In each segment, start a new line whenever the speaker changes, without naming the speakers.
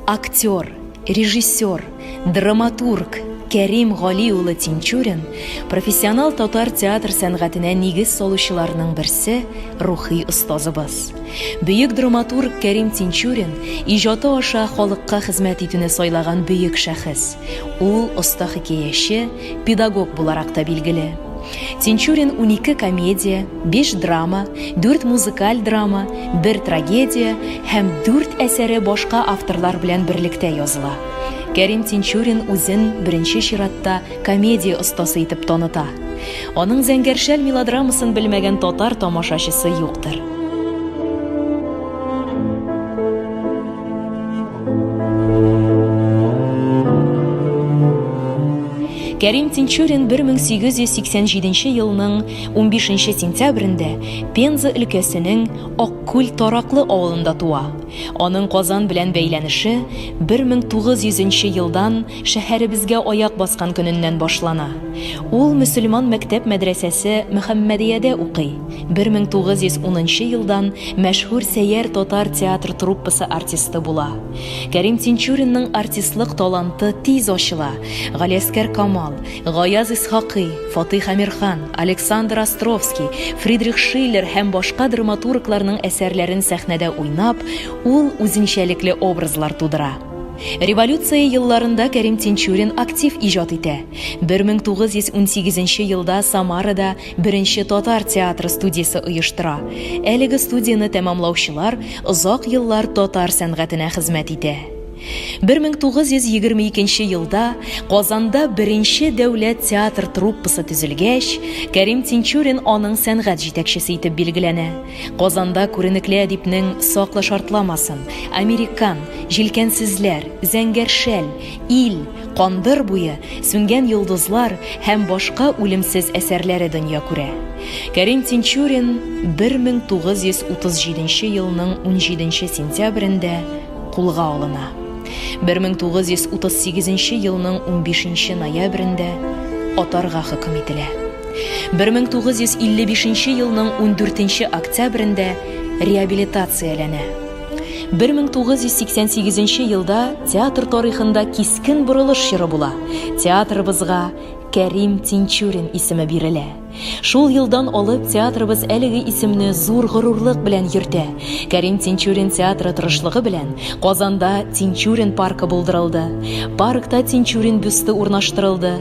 Актер, режиссер, драматург Кәрим Гали улы Тинчурин профессионал татар театр сәнгатенә нигез салучыларның берсе, рухи остазыбыз. Бөек драматург Кәрим Тинчурин иҗаты аша халыкка хезмәт итүне сайлаган бөек шәхес. Ул оста хикәяче, педагог буларак та билгеле. Тинчурин 12 комедия, 5 драма, 4 музыкаль драма, 1 трагедия һәм 4 әсәре башка авторлар белән берлектә языла. Кәрим Тинчурин үзен беренче чиратта комедия остасы итеп таныта. Аның зәңгәршәл мелодрамасын белмәгән татар тамашачысы юктыр. Кәрим Тинчурин 1887 елның 15 сентябрендә Пенза өлкәсенең Аккүл Тараклы авылында туа. Аның Казан белән бәйләнеше 1900 елдан шәһәребезгә аяк баскан көненнән башлана. Ул мөселман мәктәп мәдрәсәсе Мөхәммәдиядә укый. 1910 елдан мәшһүр Сәйяр татар театр труппасы артисты була. Кәрим Тинчуринның артистлык таланты тиз ачыла. Галиәскәр Камал, Гаяз Исхакый, Фатих Амирхан, Александр Островский, Фридрих Шиллер һәм башка драматургларның әсәрләрен сәхнәдә уйнап, ул үзенчәлекле образлар тудыра. Революция елларында Кәрим Тинчурин актив иҗат итә. 1918 елда Самарада беренче татар театры студиясе оештыра. Әлеге студияны тәмамлаучылар озак еллар татар сәнгатенә хезмәт итә. 1922 елда Казанда беренче дәүләт театр труппасы төзелгәч, Кәрим Тинчурин аның сәнгать җитәкчесе итеп билгеләнә. Казанда күренекле әдипнең Саклы шартламасын, Американ, Җилкәнсезләр, Зәңгәршәл, Ил, Кандыр буе, Сүнгән йолдызлар һәм башка үлемсез әсәрләре дөнья күрә. Кәрим Тинчурин 1937 елның 17 сентябрендә кулга алына. 1938 елның 15 ноябрендә атарга хөкем ителә. 1955 елның 14 октябрендә реабилитацияләнә. 1988 елда театр тарихында кискен бурылыш чоры була. Театрыбызга Кәрим Тинчурин исеме бирелә. Шул елдан алып театрыбыз әлеге исемне зур горурлык белән йөртә. Кәрим Тинчурин театры тырышлыгы белән Казанда Тинчурин паркы булдырылды. Паркта Тинчурин бюсты урнаштырылды.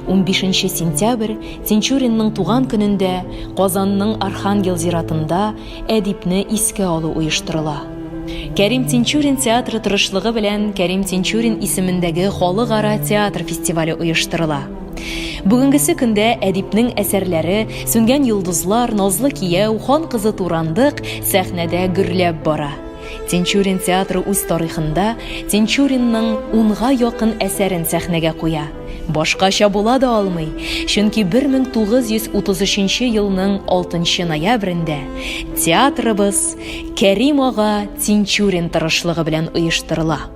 15 сентябрь Тинчуринның туган көнендә Казанның Архангел зиратында әдипне искә алу оештырыла. Кәрим Тинчурин театры тырышлыгы белән Кәрим Тинчурин исемендәге халыкара театр фестивале оештырыла. Бүгенгесе көндә әдипнең әсәрләре Сүнгән йолдызлар, Назлы кияү, Хан кызы Турандык сәхнәдә гөрләп бара. Тинчурин театры үз тарихында Тинчуринның 10-га якын әсәрен сәхнәгә куя. Башкача була да алмый, чөнки 1933 елның 6 ноябрендә театрыбыз Кәрим ага Тинчурин тырышлыгы белән оештырыла.